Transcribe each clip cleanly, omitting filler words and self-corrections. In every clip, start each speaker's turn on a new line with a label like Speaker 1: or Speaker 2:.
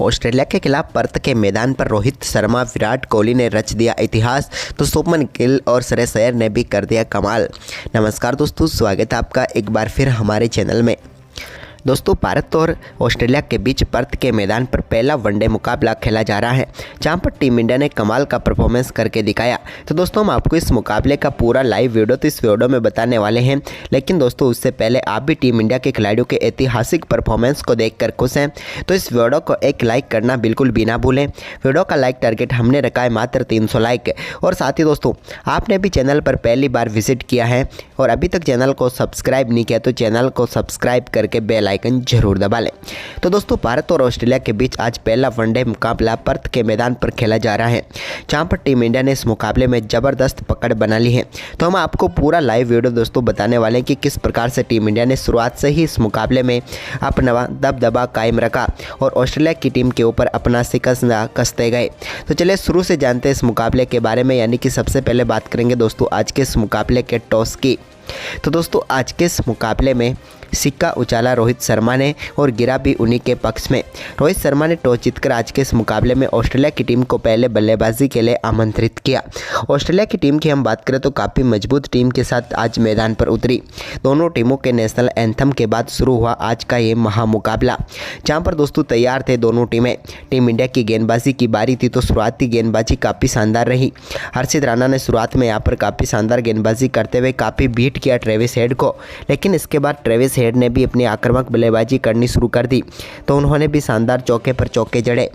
Speaker 1: Australia के खिलाफ Perth के मैदान पर रोहित शर्मा, विराट कोहली ने रच दिया इतिहास, तो शुभमन गिल और श्रेयस अय्यर ने भी कर दिया कमाल। नमस्कार दोस्तों, स्वागत है आपका एक बार फिर हमारे चैनल में। दोस्तों, भारत और ऑस्ट्रेलिया के बीच पर्थ के मैदान पर पहला वनडे मुकाबला खेला जा रहा है, जहां पर टीम इंडिया ने कमाल का परफॉर्मेंस करके दिखाया। तो दोस्तों, हम आपको इस मुकाबले का पूरा लाइव वीडियो तो इस वीडियो में बताने वाले हैं, लेकिन दोस्तों उससे पहले आप भी टीम इंडिया के खिलाड़ियों के ऐतिहासिक परफॉर्मेंस को देखकर खुश हैं तो इस वीडियो को एक लाइक करना बिल्कुल भी ना भूलें। वीडियो का लाइक टारगेट हमने रखा है मात्र 300 लाइक। और साथ ही दोस्तों, आपने भी चैनल पर पहली बार विजिट किया है और अभी तक चैनल को सब्सक्राइब नहीं किया तो चैनल को सब्सक्राइब करके बेल आइकन जरूर दबा लें। तो दोस्तों, भारत और ऑस्ट्रेलिया के बीच आज पहला वनडे मुकाबला पर्थ के मैदान पर खेला जा रहा है, जहां पर टीम इंडिया ने इस मुकाबले में ज़बरदस्त पकड़ बना ली है। तो हम आपको पूरा लाइव वीडियो दोस्तों बताने वाले हैं कि किस प्रकार से टीम इंडिया ने शुरुआत से ही इस मुकाबले में अपना दबदबा कायम रखा और ऑस्ट्रेलिया की टीम के ऊपर अपना शिकस्त कसते गए। तो चलिए शुरू से जानते हैं इस मुकाबले के बारे में, यानी कि सबसे पहले बात करेंगे दोस्तों आज के इस मुकाबले के टॉस की। तो दोस्तों, आज के इस मुकाबले में सिक्का उछाला रोहित शर्मा ने और गिरा भी उन्हीं के पक्ष में। रोहित शर्मा ने टॉस जीतकर आज के इस मुकाबले में ऑस्ट्रेलिया की टीम को पहले बल्लेबाजी के लिए आमंत्रित किया। ऑस्ट्रेलिया की टीम की हम बात करें तो काफ़ी मजबूत टीम के साथ आज मैदान पर उतरी। दोनों टीमों के नेशनल एंथम के बाद शुरू हुआ आज का ये महामुकाबला, जहाँ पर दोस्तों तैयार थे दोनों टीमें। टीम इंडिया की गेंदबाजी की बारी थी तो शुरुआती गेंदबाजी काफ़ी शानदार रही। हर्षित राणा ने शुरुआत में यहाँ पर काफ़ी शानदार गेंदबाजी करते हुए काफ़ी बीट किया ट्रेविस हेड को, लेकिन इसके बाद ट्रेविस हेड ने भी अपनी आक्रामक बल्लेबाजी करनी शुरू कर दी तो उन्होंने भी शानदार चौके पर चौके जड़े।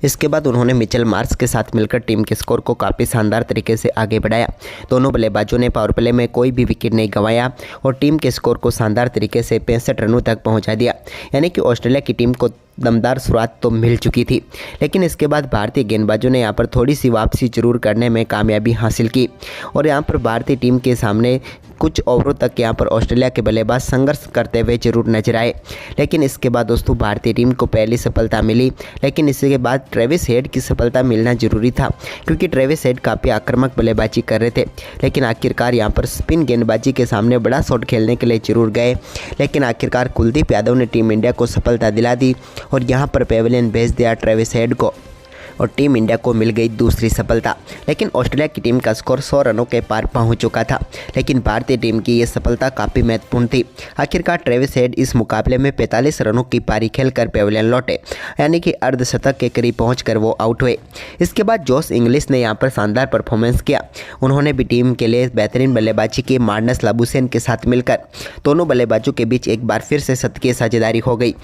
Speaker 1: इसके बाद उन्होंने मिचेल मार्श के साथ मिलकर टीम के स्कोर को काफ़ी शानदार तरीके से आगे बढ़ाया। दोनों बल्लेबाजों ने पावर प्ले में कोई भी विकेट नहीं गंवाया और टीम के स्कोर को शानदार तरीके से 65 रनों तक पहुंचा दिया। यानी कि ऑस्ट्रेलिया की टीम को दमदार शुरुआत तो मिल चुकी थी, लेकिन इसके बाद भारतीय गेंदबाजों ने यहां पर थोड़ी सी वापसी जरूर करने में कामयाबी हासिल की और यहां पर भारतीय टीम के सामने कुछ ओवरों तक यहां पर ऑस्ट्रेलिया के बल्लेबाज संघर्ष करते हुए जरूर नजर आए। लेकिन इसके बाद दोस्तों भारतीय टीम को पहली सफलता मिली, लेकिन इसके बाद ट्रेविस हेड की सफलता मिलना जरूरी था, क्योंकि ट्रेविस हेड काफ़ी आक्रामक बल्लेबाजी कर रहे थे। लेकिन आखिरकार यहां पर स्पिन गेंदबाजी के सामने बड़ा शॉट खेलने के लिए जरूर गए, लेकिन आखिरकार कुलदीप यादव ने टीम इंडिया को सफलता दिला दी और यहां पर पेविलियन भेज दिया ट्रेविस हेड को और टीम इंडिया को मिल गई दूसरी सफलता। लेकिन ऑस्ट्रेलिया की टीम का स्कोर 100 रनों के पार पहुंच चुका था, लेकिन भारतीय टीम की ये सफलता काफ़ी महत्वपूर्ण थी। आखिरकार ट्रेविस हेड इस मुकाबले में 45 रनों की पारी खेलकर पेविलियन लौटे, यानी कि अर्धशतक के करीब पहुंचकर वो आउट हुए। इसके बाद जोश इंग्लिश ने यहाँ पर शानदार परफॉर्मेंस किया। उन्होंने भी टीम के लिए बेहतरीन बल्लेबाजी की। मार्नस लाबुशेन के साथ मिलकर दोनों बल्लेबाजों के बीच एक बार फिर से शतकीय साझेदारी हो गई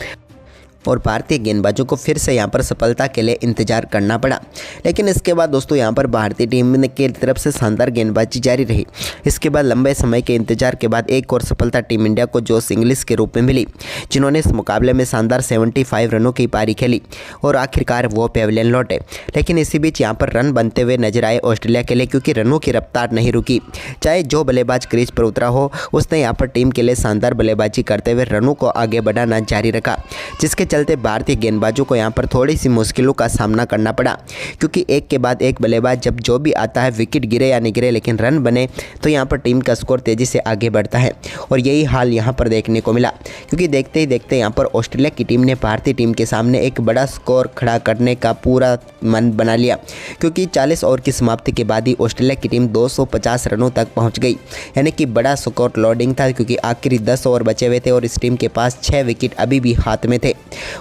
Speaker 1: और भारतीय गेंदबाजों को फिर से यहां पर सफलता के लिए इंतजार करना पड़ा। लेकिन इसके बाद दोस्तों यहां पर भारतीय टीम की तरफ से शानदार गेंदबाजी जारी रही। इसके बाद लंबे समय के इंतजार के बाद एक और सफलता टीम इंडिया को जोश इंग्लिश के रूप में मिली, जिन्होंने इस मुकाबले में शानदार 75 रनों की पारी खेली और आखिरकार वो पेविलियन लौटे। लेकिन इसी बीच यहाँ पर रन बनते हुए नजर आए ऑस्ट्रेलिया के लिए, क्योंकि रनों की रफ्तार नहीं रुकी। चाहे जो बल्लेबाज क्रीज पर उतरा हो, उसने यहाँ पर टीम के लिए शानदार बल्लेबाजी करते हुए रनों को आगे बढ़ाना जारी रखा, जिसके चलते भारतीय गेंदबाजों को यहां पर थोड़ी सी मुश्किलों का सामना करना पड़ा, क्योंकि एक के बाद एक बल्लेबाज जब जो भी आता है, विकेट गिरे या नहीं गिरे लेकिन रन बने, तो यहां पर टीम का स्कोर तेज़ी से आगे बढ़ता है। और यही हाल यहां पर देखने को मिला, क्योंकि देखते ही देखते यहां पर ऑस्ट्रेलिया की टीम ने भारतीय टीम के सामने एक बड़ा स्कोर खड़ा करने का पूरा मन बना लिया, क्योंकि 40 ओवर की समाप्ति के बाद ही ऑस्ट्रेलिया की टीम 250 रनों तक पहुँच गई। यानी कि बड़ा स्कोर लोडिंग था, क्योंकि आखिरी 10 ओवर बचे हुए थे और इस टीम के पास 6 विकेट अभी भी हाथ में थे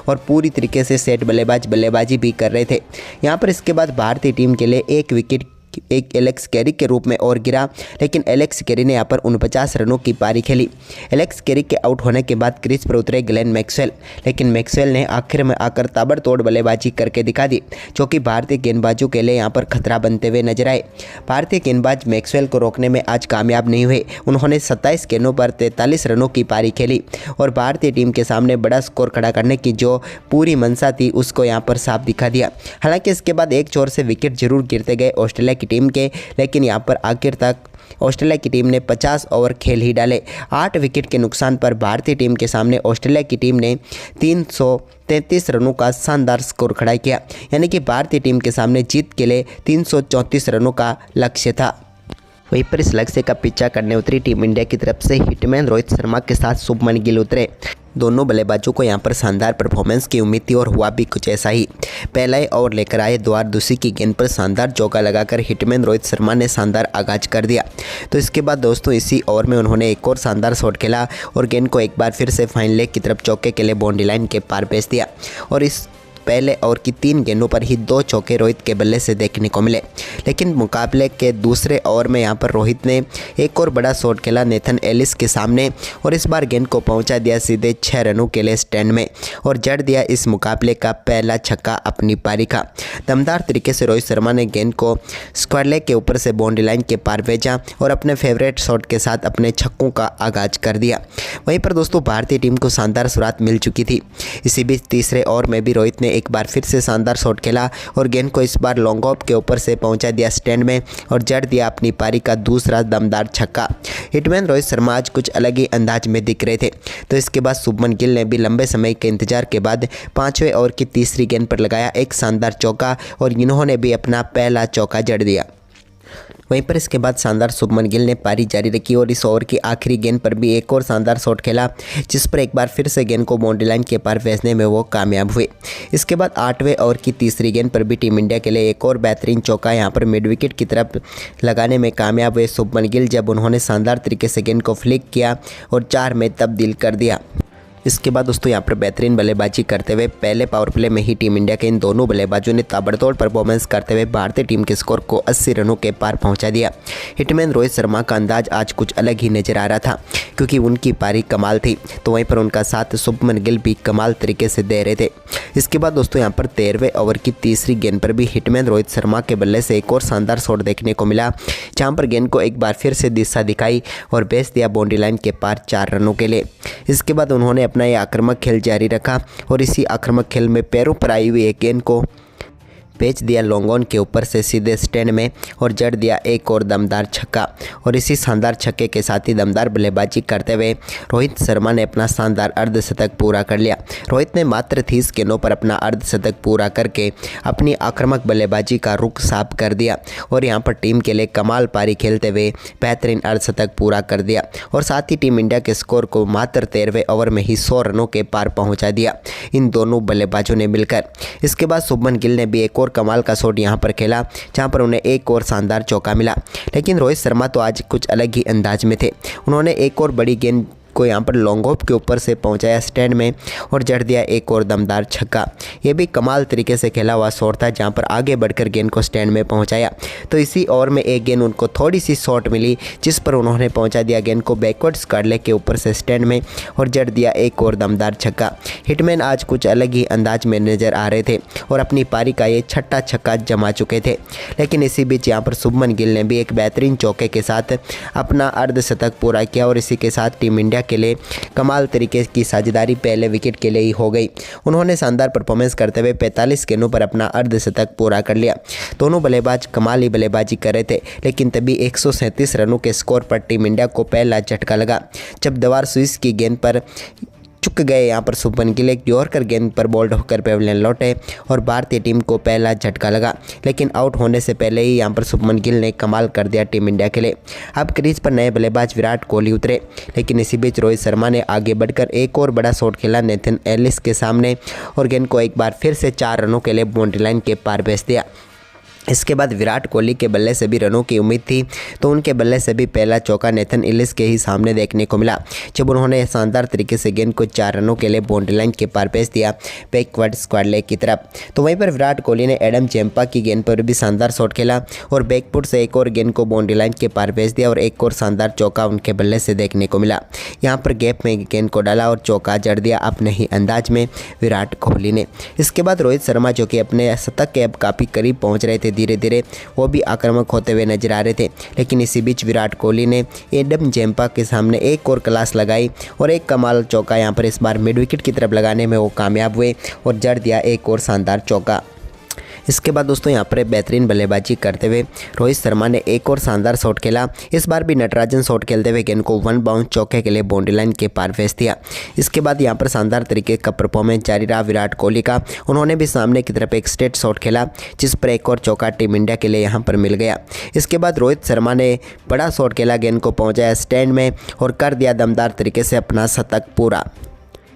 Speaker 1: और पूरी तरीके से सेट बल्लेबाजी भी कर रहे थे। यहाँ पर इसके बाद भारतीय टीम के लिए एक विकेट एक एलेक्स कैरी के रूप में और गिरा, लेकिन एलेक्स कैरी ने यहाँ पर 49 रनों की पारी खेली। एलेक्स कैरी के आउट होने के बाद क्रीज पर उतरे ग्लेन मैक्सवेल, लेकिन मैक्सवेल ने आखिर में आकर ताबड़तोड़ बल्लेबाजी करके दिखा दी, जो कि भारतीय गेंदबाजों के लिए यहाँ पर खतरा बनते हुए नजर आए। भारतीय गेंदबाज मैक्सवेल को रोकने में आज कामयाब नहीं हुए। उन्होंने 27 गेंदों पर 43 रनों की पारी खेली और भारतीय टीम के सामने बड़ा स्कोर खड़ा करने की जो पूरी मंशा थी उसको यहाँ पर साफ दिखा दिया। हालांकि इसके बाद एक छोर से विकेट जरूर गिरते गए ऑस्ट्रेलिया की टीम के, लेकिन यहाँ पर आखिर तक ऑस्ट्रेलिया की टीम ने 50 ओवर खेल ही डाले। 8 विकेट के नुकसान पर भारतीय टीम के सामने ऑस्ट्रेलिया की टीम ने 333 रनों का शानदार स्कोर खड़ा किया। यानी कि भारतीय टीम के सामने जीत के लिए 334 रनों का लक्ष्य था। वहीं पर इस लक्ष्य का पीछा करने उतरी टीम इंडिया की तरफ से हिटमैन रोहित शर्मा के साथ शुभमन गिल उतरे। दोनों बल्लेबाजों को यहां पर शानदार परफॉर्मेंस की उम्मीद थी और हुआ भी कुछ ऐसा ही। पहला ओवर लेकर आए द्वारदूसी की गेंद पर शानदार चौका लगाकर हिटमैन रोहित शर्मा ने शानदार आगाज कर दिया। तो इसके बाद दोस्तों इसी ओवर में उन्होंने एक और शानदार शॉट खेला और गेंद को एक बार फिर से फाइन लेग की तरफ चौके के लिए बाउंड्री लाइन के पार भेज दिया। और इस पहले ओवर की 3 गेंदों पर ही 2 चौके रोहित के बल्ले से देखने को मिले। लेकिन मुकाबले के दूसरे ओवर में यहां पर रोहित ने एक और बड़ा शॉट खेला नेथन एलिस के सामने और इस बार गेंद को पहुंचा दिया सीधे 6 रनों के लिए स्टैंड में और जड़ दिया इस मुकाबले का पहला छक्का अपनी पारी का। दमदार तरीके से रोहित शर्मा ने गेंद को स्क्वायर लेग के ऊपर से बाउंड्री लाइन के पार भेजा और अपने फेवरेट शॉट के साथ अपने छक्कों का आगाज कर दिया। वहीं पर दोस्तों भारतीय टीम को शानदार शुरुआत मिल चुकी थी। इसी बीच तीसरे ओवर में भी रोहित ने एक बार फिर से शानदार शॉट खेला और गेंद को इस बार लॉन्ग ऑफ के ऊपर से पहुंचा दिया स्टैंड में और जड़ दिया अपनी पारी का दूसरा दमदार छक्का। हिटमैन रोहित शर्मा आज कुछ अलग ही अंदाज में दिख रहे थे। तो इसके बाद शुभमन गिल ने भी लंबे समय के इंतजार के बाद 5वें ओवर की तीसरी गेंद पर लगाया एक शानदार चौका और इन्होंने भी अपना पहला चौका जड़ दिया। वहीं पर इसके बाद शानदार शुभमन गिल ने पारी जारी रखी और इस ओवर की आखिरी गेंद पर भी एक और शानदार शॉट खेला जिस पर एक बार फिर से गेंद को बाउंड्री लाइन के पार भेजने में वो कामयाब हुए। इसके बाद 8वें ओवर की तीसरी गेंद पर भी टीम इंडिया के लिए एक और बेहतरीन चौका यहां पर मिड विकेट की तरफ लगाने में कामयाब हुए शुभमन गिल जब उन्होंने शानदार तरीके से गेंद को फ्लिक किया और 4 में तब्दील कर दिया। इसके बाद दोस्तों यहाँ पर बेहतरीन बल्लेबाजी करते हुए पहले पावर प्ले में ही टीम इंडिया के इन दोनों बल्लेबाजों ने ताबड़तोड़ परफॉर्मेंस करते हुए भारतीय टीम के स्कोर को 80 रनों के पार पहुंचा दिया। हिटमैन रोहित शर्मा का अंदाज आज कुछ अलग ही नजर आ रहा था क्योंकि उनकी पारी कमाल थी, तो वहीं पर उनका साथ शुभमन गिल भी कमाल तरीके से दे रहे थे। इसके बाद दोस्तों यहाँ पर 13वें ओवर की तीसरी गेंद पर भी हिटमैन रोहित शर्मा के बल्ले से एक और शानदार शॉट देखने को मिला जहाँ पर गेंद को एक बार फिर से दिशा दिखाई और भेज दिया बाउंड्री लाइन के पार 4 रनों के लिए। इसके बाद उन्होंने अपना ये आक्रामक खेल जारी रखा और इसी आक्रामक खेल में पैरों पर आई हुई एक गेंद को भेज दिया लॉन्ग ऑन के ऊपर से सीधे स्टैंड में और जड़ दिया एक और दमदार छक्का। और इसी शानदार छक्के के साथ ही दमदार बल्लेबाजी करते हुए रोहित शर्मा ने अपना शानदार अर्धशतक पूरा कर लिया। रोहित ने मात्र 30 गेंदों पर अपना अर्धशतक पूरा करके अपनी आक्रामक बल्लेबाजी का रुख साफ कर दिया और यहां पर टीम के लिए कमाल पारी खेलते हुए बेहतरीन अर्धशतक पूरा कर दिया और साथ ही टीम इंडिया के स्कोर को मात्र 13वें ओवर में ही 100 रनों के पार पहुँचा दिया इन दोनों बल्लेबाजों ने मिलकर। इसके बाद शुभमन गिल ने भी एक और कमाल का शॉट यहां पर खेला जहां पर उन्हें एक और शानदार चौका मिला। लेकिन रोहित शर्मा तो आज कुछ अलग ही अंदाज में थे। उन्होंने एक और बड़ी गेंद को यहां पर लॉन्ग ऑफ के ऊपर से पहुंचाया स्टैंड में और जड़ दिया एक और दमदार छक्का। ये भी कमाल तरीके से खेला हुआ शॉट था जहां पर आगे बढ़कर गेंद को स्टैंड में पहुंचाया। तो इसी ओवर में एक गेंद उनको थोड़ी सी शॉट मिली जिस पर उन्होंने पहुंचा दिया गेंद को बैकवर्ड स्क्वायर लेग के ऊपर से स्टैंड में और जड़ दिया एक और दमदार छक्का। हिटमैन आज कुछ अलग ही अंदाज में नजर आ रहे थे और अपनी पारी का ये 6ठा छक्का जमा चुके थे। लेकिन इसी बीच यहाँ पर शुभमन गिल ने भी एक बेहतरीन चौके के साथ अपना अर्धशतक पूरा किया और इसी के साथ टीम इंडिया के लिए कमाल तरीके की साझेदारी पहले विकेट के लिए ही हो गई। उन्होंने शानदार परफॉर्मेंस करते हुए 45 गेंदों पर अपना अर्धशतक पूरा कर लिया। दोनों बल्लेबाज कमाली बल्लेबाजी कर रहे थे लेकिन तभी 137 रनों के स्कोर पर टीम इंडिया को पहला झटका लगा जब दवार स्विस की गेंद पर चुक गए। यहाँ पर शुभमन गिल एक यॉर्कर गेंद पर बोल्ड होकर पेविलियन लौटे और भारतीय टीम को पहला झटका लगा। लेकिन आउट होने से पहले ही यहाँ पर शुभमन गिल ने कमाल कर दिया टीम इंडिया के लिए। अब क्रीज पर नए बल्लेबाज विराट कोहली उतरे लेकिन इसी बीच रोहित शर्मा ने आगे बढ़कर एक और बड़ा शॉट खेला नेथन एलिस के सामने और गेंद को एक बार फिर से 4 रनों के लिए बाउंड्री लाइन के पार भेज दिया। इसके बाद विराट कोहली के बल्ले से भी रनों की उम्मीद थी तो उनके बल्ले से भी पहला चौका नेथन एलिस के ही सामने देखने को मिला जब उन्होंने शानदार तरीके से गेंद को 4 रनों के लिए बाउंड्री लाइन के पार भेज दिया बैकवर्ड स्क्वायर लेग की तरफ। तो वहीं पर विराट कोहली ने एडम जेम्पा की गेंद पर भी शानदार शॉट खेला और बैकफुट से एक और गेंद को बाउंड्री लाइन के पार भेज दिया और एक और शानदार चौका उनके बल्ले से देखने को मिला। यहाँ पर गैप में गेंद को डाला और चौका जड़ दिया अपने ही अंदाज में विराट कोहली ने। इसके बाद रोहित शर्मा जो कि अपने शतक के अब काफ़ी करीब पहुँच रहे थे, धीरे धीरे वो भी आक्रामक होते हुए नजर आ रहे थे। लेकिन इसी बीच विराट कोहली ने एडम जेम्पा के सामने एक और क्लास लगाई और एक कमाल चौका यहाँ पर इस बार मिड विकेट की तरफ लगाने में वो कामयाब हुए और जड़ दिया एक और शानदार चौका। इसके बाद दोस्तों यहाँ पर बेहतरीन बल्लेबाजी करते हुए रोहित शर्मा ने एक और शानदार शॉट खेला। इस बार भी नटराजन शॉट खेलते हुए गेंद को 1 बाउंस चौके के लिए बाउंड्री लाइन के पार भेज दिया। इसके बाद यहाँ पर शानदार तरीके का परफॉर्मेंस जारी रहा विराट कोहली का। उन्होंने भी सामने की तरफ एक स्ट्रेट शॉट खेला जिस पर एक और चौका टीम इंडिया के लिए यहाँ पर मिल गया। इसके बाद रोहित शर्मा ने बड़ा शॉट खेला, गेंद को पहुँचाया स्टैंड में और कर दिया दमदार तरीके से अपना शतक पूरा।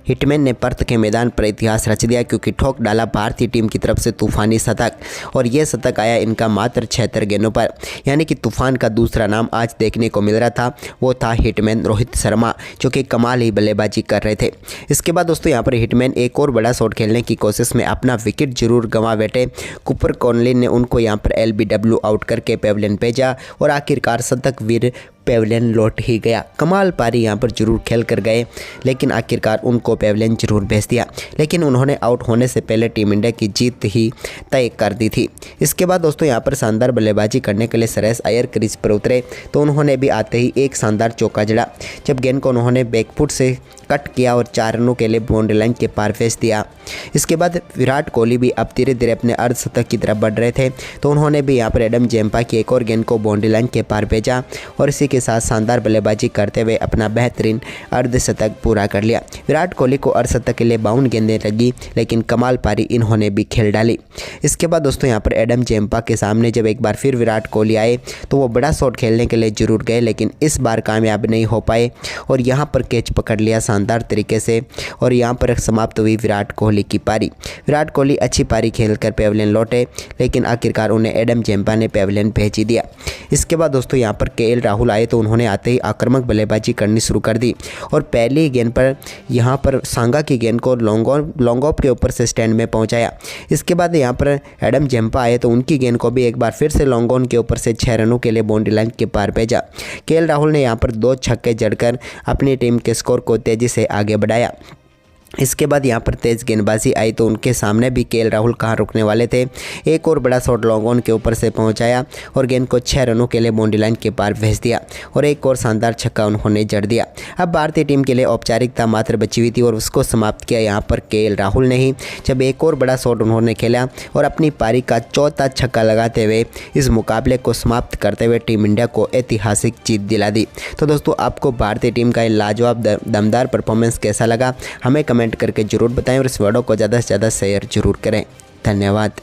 Speaker 1: हिटमैन ने पर्थ के मैदान पर इतिहास रच दिया, क्योंकि ठोक डाला भारतीय टीम की तरफ से तूफानी शतक, और यह शतक आया इनका मात्र 76 गेंदों पर। यानी कि तूफान का दूसरा नाम आज देखने को मिल रहा था, वो था हिटमैन रोहित शर्मा, जो कि कमाल ही बल्लेबाजी कर रहे थे। इसके बाद दोस्तों यहाँ पर हिटमैन एक और बड़ा शॉट खेलने की कोशिश में अपना विकेट जरूर गंवा बैठे। कूपर कॉनली ने उनको यहाँ पर LBW आउट करके पेविलियन भेजा और आखिरकार शतक वीर पेविलियन लौट ही गया। कमाल पारी यहाँ पर जरूर खेल कर गए, लेकिन आखिरकार उनको पेविलियन जरूर भेज दिया। लेकिन उन्होंने आउट होने से पहले टीम इंडिया की जीत ही तय कर दी थी। इसके बाद दोस्तों यहाँ पर शानदार बल्लेबाजी करने के लिए श्रेयस अय्यर क्रीज पर उतरे, तो उन्होंने भी आते ही एक शानदार चौका जड़ा, जब गेंद को उन्होंने बैकफुट से कट किया और 4 रनों के लिए बाउंड्री लाइन के पार भेज दिया। इसके बाद विराट कोहली भी अब धीरे धीरे अपने अर्धशतक की तरफ बढ़ रहे थे, तो उन्होंने भी यहाँ पर एडम जेम्पा की एक और गेंद को बाउंड्री लाइन के पार भेजा और इसी के साथ शानदार बल्लेबाजी करते हुए अपना बेहतरीन अर्धशतक पूरा कर लिया। विराट कोहली को अर्धशतक के लिए 52 गेंदें लगी, लेकिन कमाल पारी इन्होंने भी खेल डाली। इसके बाद दोस्तों यहाँ पर एडम जेम्पा के सामने जब एक बार फिर विराट कोहली आए, तो वो बड़ा शॉट खेलने के लिए जरूर गए, लेकिन इस बार कामयाब नहीं हो पाए और यहाँ पर कैच पकड़ लिया शानदार तरीके से, और यहाँ पर समाप्त हुई विराट कोहली की पारी। विराट कोहली अच्छी पारी खेलकर पेविलियन लौटे, लेकिन आखिरकार उन्हें एडम जेम्पा ने पेविलियन भेज ही दिया। इसके बाद दोस्तों यहाँ पर KL राहुल आए, तो उन्होंने आते ही आक्रामक बल्लेबाजी करनी शुरू कर दी और पहली गेंद पर यहाँ पर सांगा की गेंद को लॉन्ग ऑफ के ऊपर से स्टैंड में पहुँचाया। इसके बाद यहाँ पर एडम जेम्पा आए, तो उनकी गेंद को भी एक बार फिर से लॉन्ग ऑन के ऊपर से 6 रनों के लिए बाउंड्री लाइन के पार भेजा। KL राहुल ने यहाँ पर 2 छक्के जड़कर अपनी टीम के स्कोर को तेज़ी से आगे बढ़ाया। इसके बाद यहाँ पर तेज़ गेंदबाजी आई, तो उनके सामने भी KL राहुल कहाँ रुकने वाले थे। एक और बड़ा शॉट लॉन्ग ऑन के ऊपर से पहुँचाया और गेंद को 6 रनों के लिए बाउंड्री लाइन के पार भेज दिया और एक और शानदार छक्का उन्होंने जड़ दिया। अब भारतीय टीम के लिए औपचारिकता मात्र बची हुई थी और उसको समाप्त किया यहाँ पर KL राहुल ने ही, जब एक और बड़ा शॉट उन्होंने खेला और अपनी पारी का 4था छक्का लगाते हुए इस मुकाबले को समाप्त करते हुए टीम इंडिया को ऐतिहासिक जीत दिला दी। तो दोस्तों आपको भारतीय टीम का लाजवाब दमदार परफॉर्मेंस कैसा लगा, हमें कमेंट करके जरूर बताएं और इस वीडियो को ज़्यादा से ज़्यादा शेयर जरूर करें। धन्यवाद।